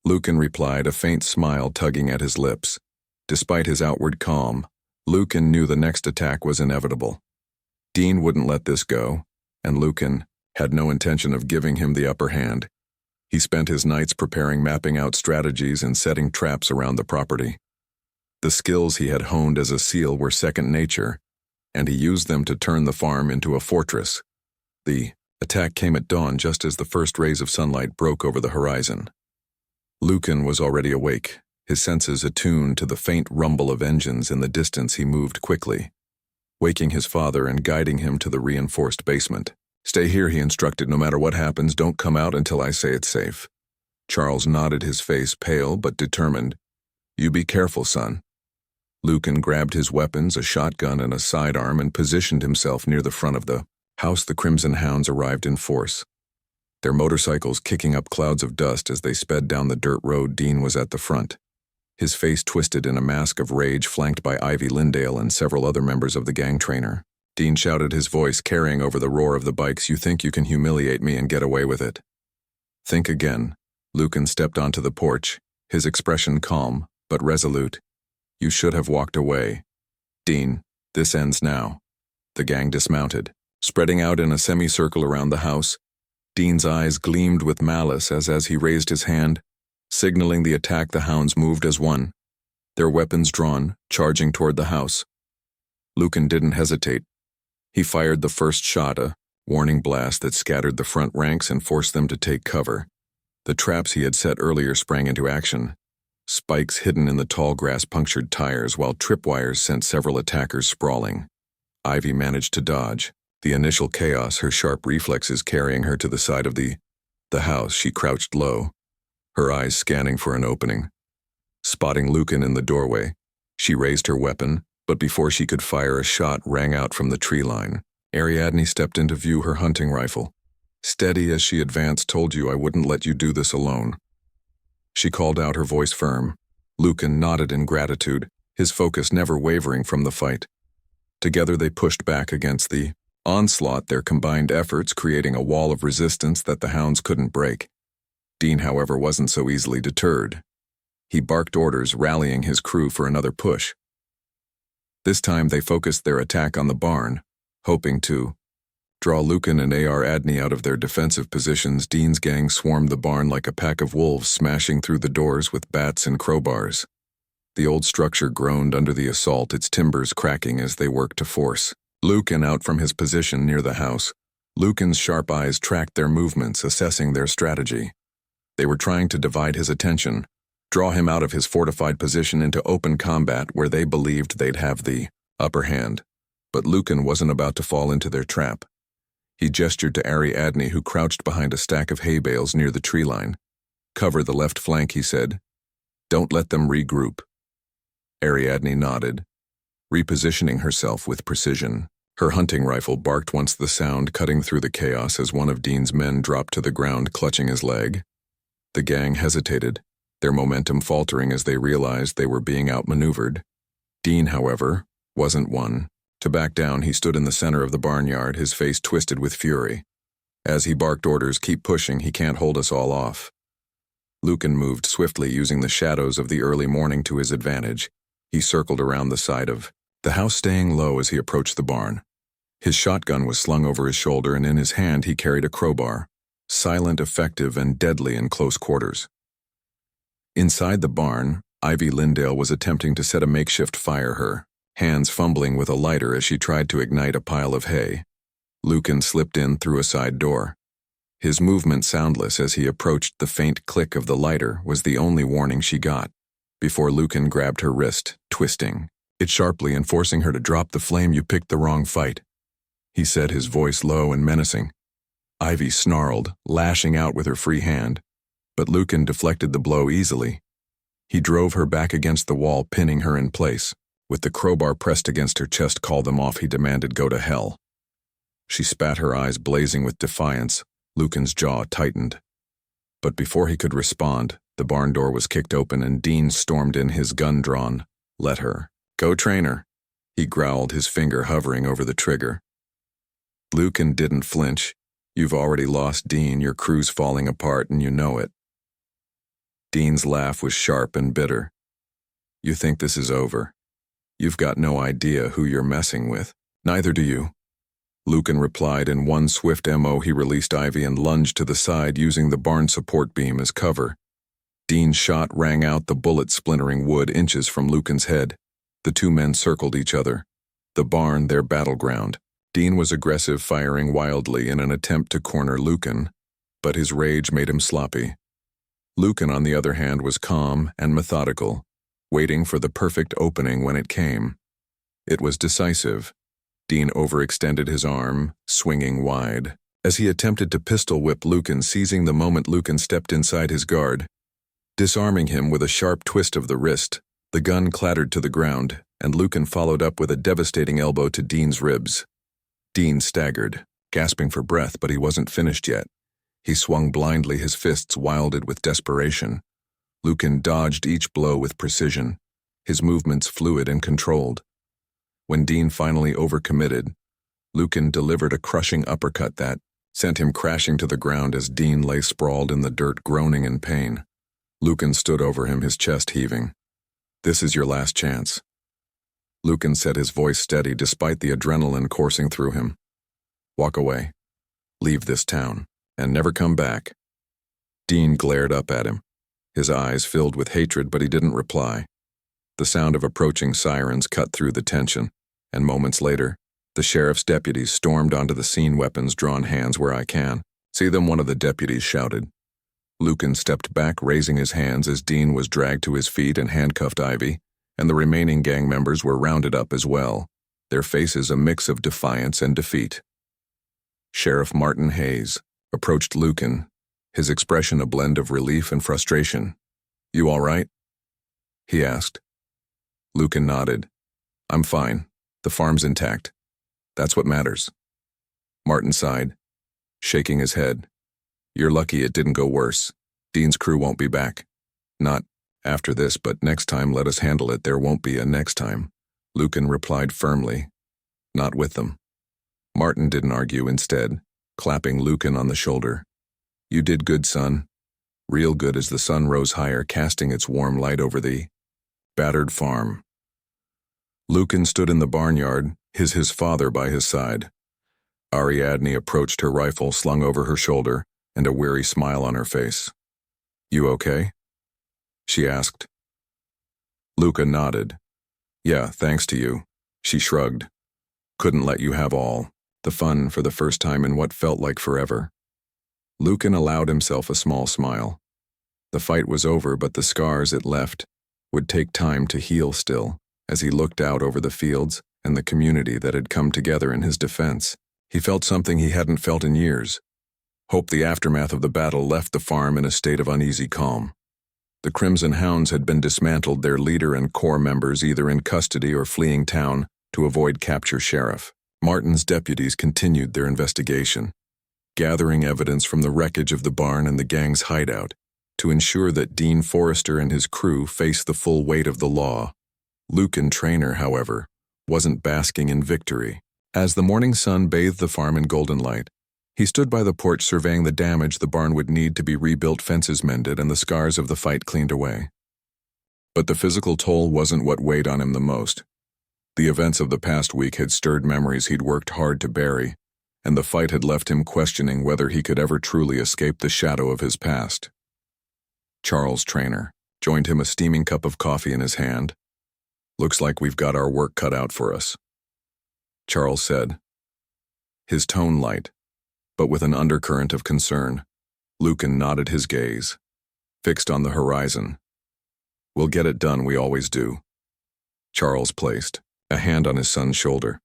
Lucan replied, a faint smile tugging at his lips. Despite his outward calm, Lucan knew the next attack was inevitable. Dean wouldn't let this go, and Lucan had no intention of giving him the upper hand. He spent his nights preparing, mapping out strategies, and setting traps around the property. The skills he had honed as a SEAL were second nature, and he used them to turn the farm into a fortress. The attack came at dawn, just as the first rays of sunlight broke over the horizon. Lucan was already awake, his senses attuned to the faint rumble of engines in the distance. He moved quickly, waking his father and guiding him to the reinforced basement. "Stay here," he instructed. "No matter what happens, don't come out until I say it's safe." Charles nodded, his face pale but determined. "You be careful, son." Lucan grabbed his weapons, a shotgun and a sidearm, and positioned himself near the front of the house. The Crimson Hounds arrived in force, their motorcycles kicking up clouds of dust as they sped down the dirt road. Dean was at the front, his face twisted in a mask of rage, flanked by Ivy Lindale and several other members of the gang. Trainer Dean shouted, his voice carrying over the roar of the bikes. You think you can humiliate me and get away with it? Think again. Lucan stepped onto the porch, his expression calm, but resolute. You should have walked away. Dean, this ends now. The gang dismounted, spreading out in a semicircle around the house. Dean's eyes gleamed with malice as he raised his hand, signaling the attack. The hounds moved as one, their weapons drawn, charging toward the house. Lucan didn't hesitate. He fired the first shot, a warning blast that scattered the front ranks and forced them to take cover. The traps he had set earlier sprang into action. Spikes hidden in the tall grass punctured tires, while tripwires sent several attackers sprawling. Ivy managed to dodge, the initial chaos, her sharp reflexes carrying her to the side of the house. She crouched low, her eyes scanning for an opening. Spotting Lucan in the doorway, she raised her weapon, but before she could fire, a shot rang out from the tree line. Ariadne stepped into view, her hunting rifle. Steady as she advanced. Told you I wouldn't let you do this alone. She called out, her voice firm. Lucan nodded in gratitude, his focus never wavering from the fight. Together they pushed back against the onslaught, their combined efforts creating a wall of resistance that the hounds couldn't break. Dean, however, wasn't so easily deterred. He barked orders, rallying his crew for another push. This time they focused their attack on the barn, hoping to draw Lucan and Ariadne out of their defensive positions. Dean's gang swarmed the barn like a pack of wolves, smashing through the doors with bats and crowbars. The old structure groaned under the assault, its timbers cracking as they worked to force Lucan out from his position near the house. Lucan's sharp eyes tracked their movements, assessing their strategy. They were trying to divide his attention, draw him out of his fortified position into open combat where they believed they'd have the upper hand. But Lucan wasn't about to fall into their trap. He gestured to Ariadne, who crouched behind a stack of hay bales near the tree line. Cover the left flank, he said. Don't let them regroup. Ariadne nodded, repositioning herself with precision. Her hunting rifle barked once, the sound cutting through the chaos as one of Dean's men dropped to the ground, clutching his leg. The gang hesitated, their momentum faltering as they realized they were being outmaneuvered. Dean, however, wasn't one to back down. He stood in the center of the barnyard, his face twisted with fury. As he barked orders, keep pushing, he can't hold us all off. Lucan moved swiftly, using the shadows of the early morning to his advantage. He circled around the side of the house, staying low as he approached the barn. His shotgun was slung over his shoulder, and in his hand he carried a crowbar, silent, effective, and deadly in close quarters. Inside the barn, Ivy Lindale was attempting to set a makeshift fire, her hands fumbling with a lighter as she tried to ignite a pile of hay. Lucan slipped in through a side door. His movement soundless as he approached. The faint click of the lighter was the only warning she got, before Lucan grabbed her wrist, twisting it sharply and forcing her to drop the flame. You picked the wrong fight, he said, his voice low and menacing. Ivy snarled, lashing out with her free hand, but Lucan deflected the blow easily. He drove her back against the wall, pinning her in place. With the crowbar pressed against her chest, call them off, he demanded. Go to hell. She spat, her eyes blazing with defiance. Lucan's jaw tightened. But before he could respond, the barn door was kicked open and Dean stormed in, his gun drawn. Let her go, trainer, he growled, his finger hovering over the trigger. Lucan didn't flinch. You've already lost, Dean. Your crew's falling apart and you know it. Dean's laugh was sharp and bitter. You think this is over? You've got no idea who you're messing with. Neither do you. Lucan replied in one swift MO. He released Ivy and lunged to the side, using the barn support beam as cover. Dean's shot rang out, the bullet splintering wood inches from Lucan's head. The two men circled each other, the barn their battleground. Dean was aggressive, firing wildly in an attempt to corner Lucan, but his rage made him sloppy. Lucan, on the other hand, was calm and methodical, waiting for the perfect opening when it came. It was decisive. Dean overextended his arm, swinging wide, as he attempted to pistol whip Lucan, seizing the moment Lucan stepped inside his guard. Disarming him with a sharp twist of the wrist, the gun clattered to the ground, and Lucan followed up with a devastating elbow to Dean's ribs. Dean staggered, gasping for breath, but he wasn't finished yet. He swung blindly, his fists wielded with desperation. Lucan dodged each blow with precision, his movements fluid and controlled. When Dean finally overcommitted, Lucan delivered a crushing uppercut that sent him crashing to the ground as Dean lay sprawled in the dirt, groaning in pain. Lucan stood over him, his chest heaving. "This is your last chance." Lucan said, his voice steady despite the adrenaline coursing through him. "Walk away. Leave this town, and never come back." Dean glared up at him, his eyes filled with hatred, but he didn't reply. The sound of approaching sirens cut through the tension, and moments later, the sheriff's deputies stormed onto the scene, weapons drawn, "Hands where I can. See them," one of the deputies shouted. Lucan stepped back, raising his hands as Dean was dragged to his feet and handcuffed. Ivy and the remaining gang members were rounded up as well, their faces a mix of defiance and defeat. Sheriff Martin Hayes approached Lucan, his expression a blend of relief and frustration. "You all right?" he asked. Lucan nodded. "I'm fine. The farm's intact. That's what matters." Martin sighed, shaking his head. "You're lucky it didn't go worse. Dean's crew won't be back. Not after this, but next time let us handle it. There won't be a next time," Lucan replied firmly. "Not with them." Martin didn't argue, instead, clapping Lucan on the shoulder. "You did good, son. Real good," as the sun rose higher, casting its warm light over the battered farm. Lucan stood in the barnyard, his father by his side. Ariadne approached, her rifle slung over her shoulder and a weary smile on her face. "You okay?" she asked. Lucan nodded. "Yeah, thanks to you." She shrugged. "Couldn't let you have all the fun for the first time in what felt like forever." Lucan allowed himself a small smile. The fight was over, but the scars it left would take time to heal still. As he looked out over the fields and the community that had come together in his defense, he felt something he hadn't felt in years. Hope. The aftermath of the battle left the farm in a state of uneasy calm. The Crimson Hounds had been dismantled, their leader and core members either in custody or fleeing town to avoid capture. Sheriff Martin's deputies continued their investigation, gathering evidence from the wreckage of the barn and the gang's hideout to ensure that Dean Forrester and his crew faced the full weight of the law. Lucan Traynor, however, wasn't basking in victory. As the morning sun bathed the farm in golden light, he stood by the porch surveying the damage the barn would need to be rebuilt, fences mended, and the scars of the fight cleaned away. But the physical toll wasn't what weighed on him the most. The events of the past week had stirred memories he'd worked hard to bury, and the fight had left him questioning whether he could ever truly escape the shadow of his past. Charles Traynor joined him, a steaming cup of coffee in his hand. "Looks like we've got our work cut out for us," Charles said, his tone light, but with an undercurrent of concern. Lucan nodded, his gaze fixed on the horizon. "We'll get it done, we always do." Charles placed a hand on his son's shoulder.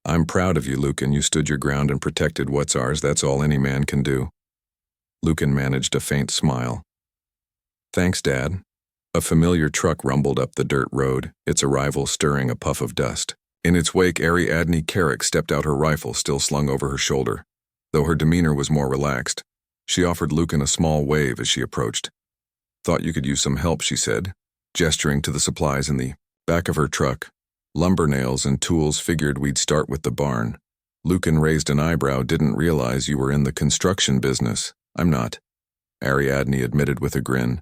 "I'm proud of you, Lucan. You stood your ground and protected what's ours. That's all any man can do." Lucan managed a faint smile. "Thanks, Dad." A familiar truck rumbled up the dirt road, its arrival stirring a puff of dust. In its wake, Ariadne Carrick stepped out, her rifle still slung over her shoulder. Though her demeanor was more relaxed, she offered Lucan a small wave as she approached. "Thought you could use some help," she said, gesturing to the supplies in the back of her truck. "Lumber, nails, and tools. Figured we'd start with the barn." Lucan raised an eyebrow. "Didn't realize you were in the construction business." "I'm not," Ariadne admitted with a grin,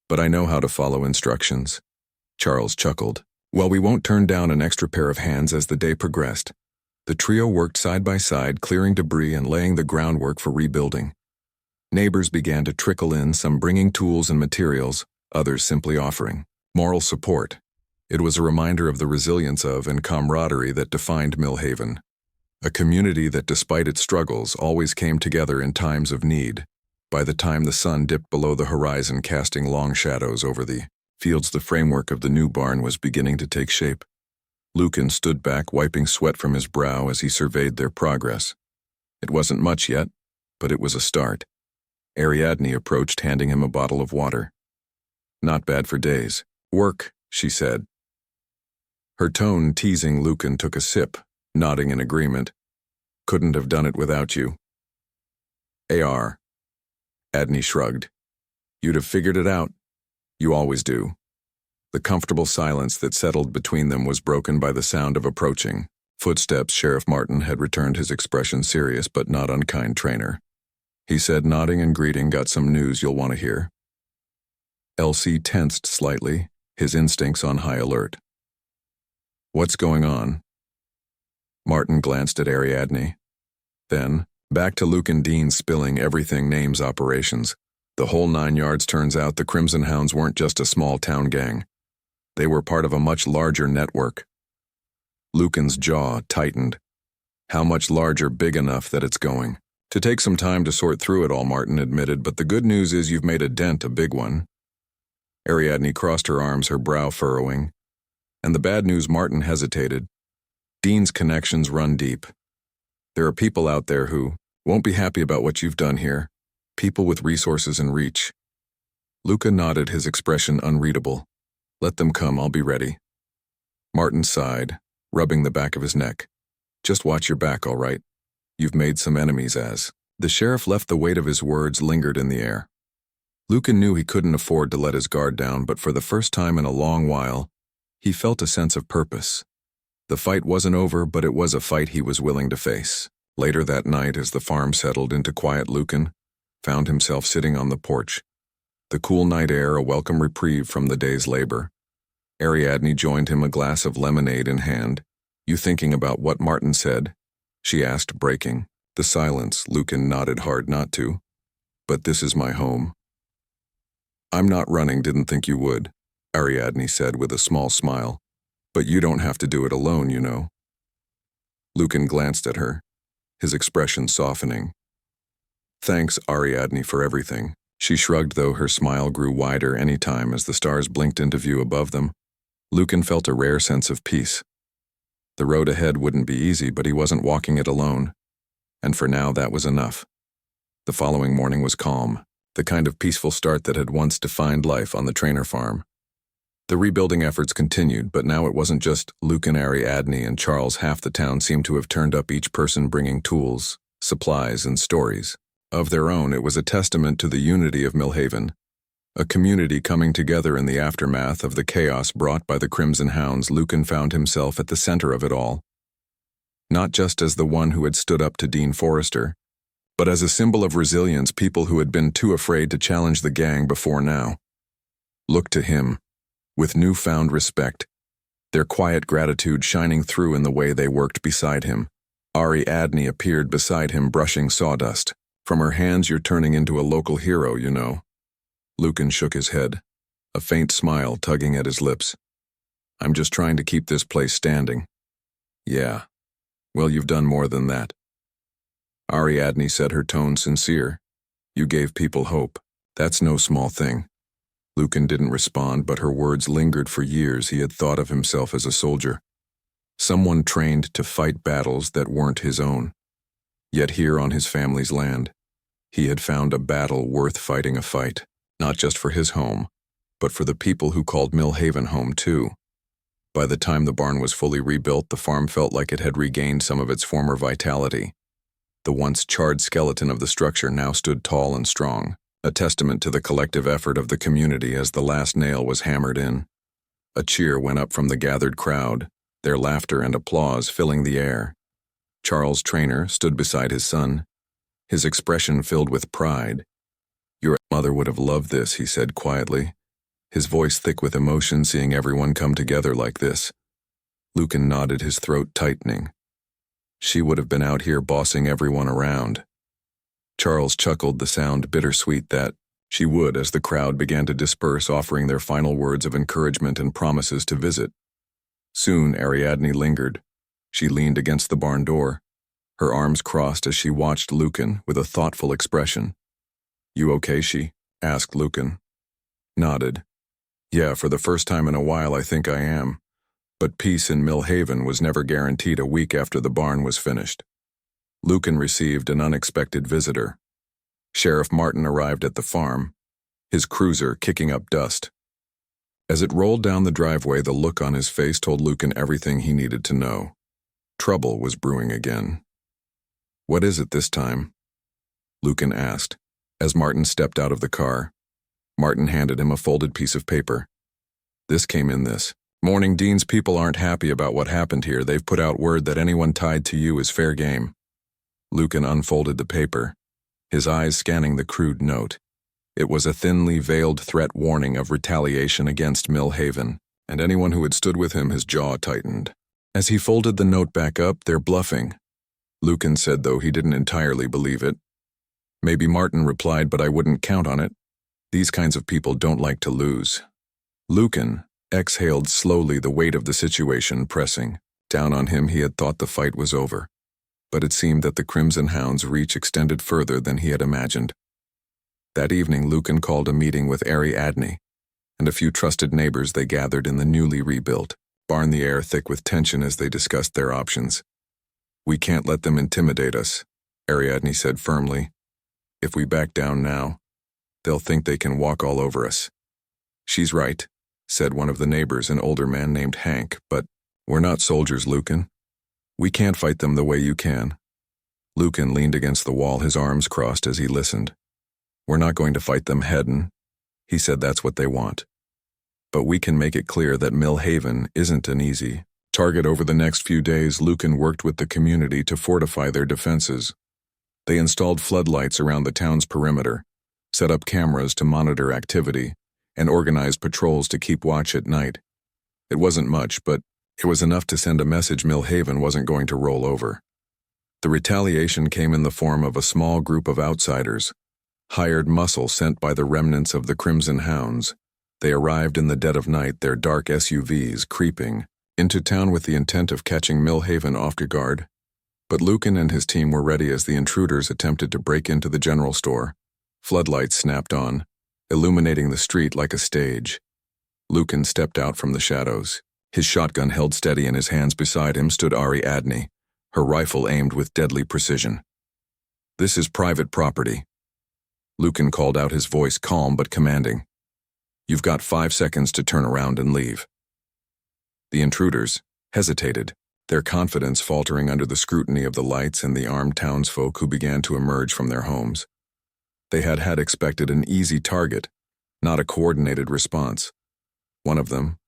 "but I know how to follow instructions." Charles chuckled. "Well, we won't turn down an extra pair of hands." As the day progressed, the trio worked side by side, clearing debris and laying the groundwork for rebuilding. Neighbors began to trickle in, some bringing tools and materials, others simply offering moral support. It was a reminder of the resilience of and camaraderie that defined Millhaven, a community that, despite its struggles, always came together in times of need. By the time the sun dipped below the horizon, casting long shadows over the fields, the framework of the new barn was beginning to take shape. Lucan stood back, wiping sweat from his brow as he surveyed their progress. It wasn't much yet, but it was a start. Ariadne approached, handing him a bottle of water. "Not bad for days." "Work," she said. Her tone teasing. Lucan took a sip, nodding in agreement. "Couldn't have done it without you." "AR." Adney shrugged. "You'd have figured it out. You always do." The comfortable silence that settled between them was broken by the sound of approaching Footsteps. Sheriff Martin had returned, his expression serious but not unkind. Trainer, he said, nodding and greeting. Got some news you'll want to hear. LC tensed slightly, his instincts on high alert. What's going on? Martin glanced at Ariadne. Then, back to Luke and Dean, spilling everything. Names, operations, the whole 9 yards. Turns out the Crimson Hounds weren't just a small town gang. They were part of a much larger network. Lucan's jaw tightened. How much larger? Big enough that it's going to take some time to sort through it all, Martin admitted, but the good news is you've made a dent, a big one. Ariadne crossed her arms, her brow furrowing. And the bad news? Martin hesitated. Dean's connections run deep. There are people out there who won't be happy about what you've done here. People with resources and reach. Luca nodded, his expression unreadable. Let them come, I'll be ready. Martin sighed, rubbing the back of his neck. Just watch your back, all right? You've made some enemies. As the sheriff left, the weight of his words lingered in the air. Lucan knew he couldn't afford to let his guard down, but for the first time in a long while, he felt a sense of purpose. The fight wasn't over, but it was a fight he was willing to face. Later that night, as the farm settled into quiet, Lucan found himself sitting on the porch. The cool night air, a welcome reprieve from the day's labor. Ariadne joined him, a glass of lemonade in hand. You thinking about what Martin said? She asked, breaking the silence. Lucan nodded, hard not to. But this is my home. I'm not running. Didn't think you would, Ariadne said with a small smile. But you don't have to do it alone, you know. Lucan glanced at her, his expression softening. Thanks, Ariadne, for everything. She shrugged, though her smile grew wider any time as the stars blinked into view above them. Lucan felt a rare sense of peace. The road ahead wouldn't be easy, but he wasn't walking it alone. And for now, that was enough. The following morning was calm, the kind of peaceful start that had once defined life on the Trainer farm. The rebuilding efforts continued, but now it wasn't just Lucan, Ariadne, and Charles. Half the town seemed to have turned up, each person bringing tools, supplies, and stories of their own. It was a testament to the unity of Millhaven, a community coming together in the aftermath of the chaos brought by the Crimson Hounds. Lucan found himself at the center of it all, not just as the one who had stood up to Dean Forrester, but as a symbol of resilience. People who had been too afraid to challenge the gang before now looked to him with newfound respect, their quiet gratitude shining through in the way they worked beside him. Ariadne appeared beside him, brushing sawdust from her hands. You're turning into a local hero, you know. Lucan shook his head, a faint smile tugging at his lips. I'm just trying to keep this place standing. Yeah. Well, you've done more than that. Ariadne said, her tone sincere. You gave people hope. That's no small thing. Lucan didn't respond, but her words lingered. For years he had thought of himself as a soldier, someone trained to fight battles that weren't his own. Yet here on his family's land, he had found a battle worth fighting, a fight, not just for his home, but for the people who called Millhaven home too. By the time the barn was fully rebuilt, the farm felt like it had regained some of its former vitality. The once charred skeleton of the structure now stood tall and strong, a testament to the collective effort of the community. As the last nail was hammered in, a cheer went up from the gathered crowd, their laughter and applause filling the air. Charles Trainer stood beside his son, his expression filled with pride. Your mother would have loved this, he said quietly, his voice thick with emotion. Seeing everyone come together like this, Lucan nodded, his throat tightening. She would have been out here bossing everyone around. Charles chuckled, the sound bittersweet. That she would, as the crowd began to disperse, offering their final words of encouragement and promises to visit. Soon Ariadne lingered. She leaned against the barn door, her arms crossed as she watched Lucan with a thoughtful expression. You okay? She asked. Lucan nodded. Yeah, for the first time in a while I think I am. But peace in Millhaven was never guaranteed. A week after the barn was finished, Lucan received an unexpected visitor. Sheriff Martin arrived at the farm, his cruiser kicking up dust. As it rolled down the driveway, the look on his face told Lucan everything he needed to know. Trouble was brewing again. What is it this time? Lucan asked, as Martin stepped out of the car. Martin handed him a folded piece of paper. This came in this. Morning, Dean's people aren't happy about what happened here. They've put out word that anyone tied to you is fair game. Lucan unfolded the paper, his eyes scanning the crude note. It was a thinly veiled threat warning of retaliation against Millhaven, and anyone who had stood with him, his jaw tightened. As he folded the note back up, "They're bluffing," Lucan said, though he didn't entirely believe it. "Maybe," Martin replied, "but I wouldn't count on it. These kinds of people don't like to lose." Lucan exhaled slowly, the weight of the situation pressing down on him. He had thought the fight was over, but it seemed that the Crimson Hound's reach extended further than he had imagined. That evening, Lucan called a meeting with Ariadne and a few trusted neighbors. They gathered in the newly rebuilt barn, the air thick with tension as they discussed their options. "We can't let them intimidate us," Ariadne said firmly. "If we back down now, they'll think they can walk all over us." "She's right," said one of the neighbors, an older man named Hank, "but we're not soldiers, Lucan. We can't fight them the way you can." Lucan leaned against the wall, his arms crossed as he listened. "We're not going to fight them head-on," he said. "That's what they want. But we can make it clear that Millhaven isn't an easy target." Over the next few days, Lucan worked with the community to fortify their defenses. They installed floodlights around the town's perimeter, set up cameras to monitor activity, and organized patrols to keep watch at night. It wasn't much, but it was enough to send a message: Millhaven wasn't going to roll over. The retaliation came in the form of a small group of outsiders, hired muscle sent by the remnants of the Crimson Hounds. They arrived in the dead of night, their dark SUVs creeping into town with the intent of catching Millhaven off guard. But Lucan and his team were ready as the intruders attempted to break into the general store. Floodlights snapped on, illuminating the street like a stage. Lucan stepped out from the shadows. His shotgun held steady in his hands. Beside him stood Ariadne, her rifle aimed with deadly precision. "This is private property," Lucan called out, his voice calm but commanding. "You've got 5 seconds to turn around and leave." The intruders hesitated, their confidence faltering under the scrutiny of the lights and the armed townsfolk who began to emerge from their homes. They had expected an easy target, not a coordinated response. One of them,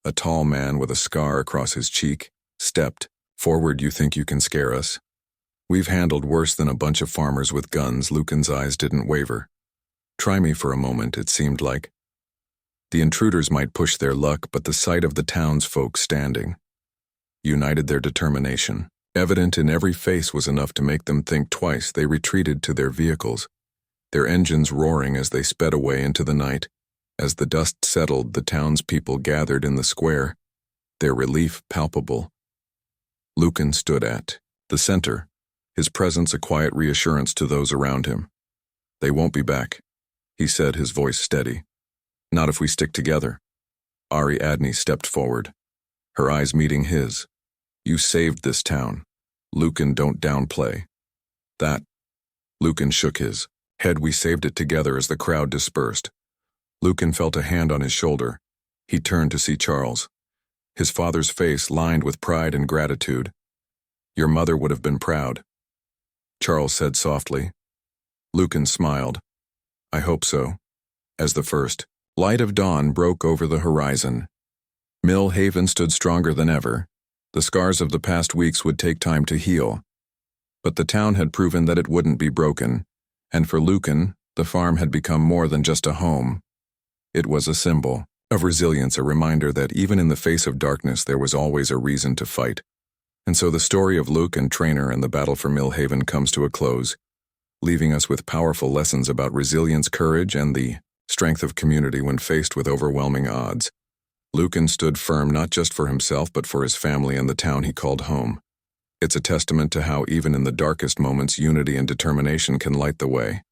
a tall man with a scar across his cheek, stepped forward. "You think you can scare us? We've handled worse than a bunch of farmers with guns." Lucan's eyes didn't waver. "Try me for a moment," it seemed like. The intruders might push their luck, but the sight of the townsfolk standing united their determination. Evident in every face was enough to make them think twice. They retreated to their vehicles, their engines roaring as they sped away into the night. As the dust settled, the townspeople gathered in the square, their relief palpable. Lucan stood at the center, his presence a quiet reassurance to those around him. "They won't be back," he said, his voice steady. "Not if we stick together." Ariadne stepped forward, her eyes meeting his. "You saved this town. Lucan, don't downplay that." Lucan shook his head. "We saved it together." As the crowd dispersed, Lucan felt a hand on his shoulder. He turned to see Charles, his father's face lined with pride and gratitude. "Your mother would have been proud," Charles said softly. Lucan smiled. "I hope so." As the first light of dawn broke over the horizon, Millhaven stood stronger than ever. The scars of the past weeks would take time to heal, but the town had proven that it wouldn't be broken, and for Lucan, the farm had become more than just a home. It was a symbol of resilience, a reminder that even in the face of darkness there was always a reason to fight. And so the story of Lucan, Trainer, and the battle for Millhaven comes to a close, leaving us with powerful lessons about resilience, courage, and the strength of community when faced with overwhelming odds. Lucan stood firm not just for himself but for his family and the town he called home. It's a testament to how even in the darkest moments unity and determination can light the way.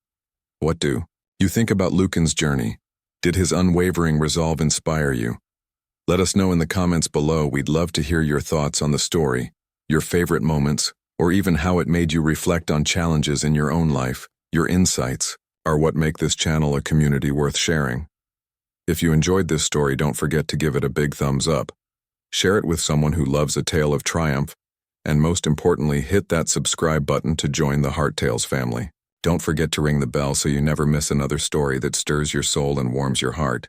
What do you think about Lucan's journey? Did his unwavering resolve inspire you? Let us know in the comments below. We'd love to hear your thoughts on the story, your favorite moments, or even how it made you reflect on challenges in your own life. Your insights are what make this channel a community worth sharing. If you enjoyed this story, don't forget to give it a big thumbs up. Share it with someone who loves a tale of triumph, and most importantly, hit that subscribe button to join the Heart Tales family. Don't forget to ring the bell so you never miss another story that stirs your soul and warms your heart.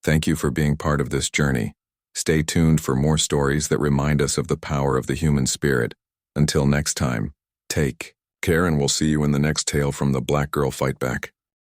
Thank you for being part of this journey. Stay tuned for more stories that remind us of the power of the human spirit. Until next time, take care, and we'll see you in the next tale from the Black Girl Fight Back.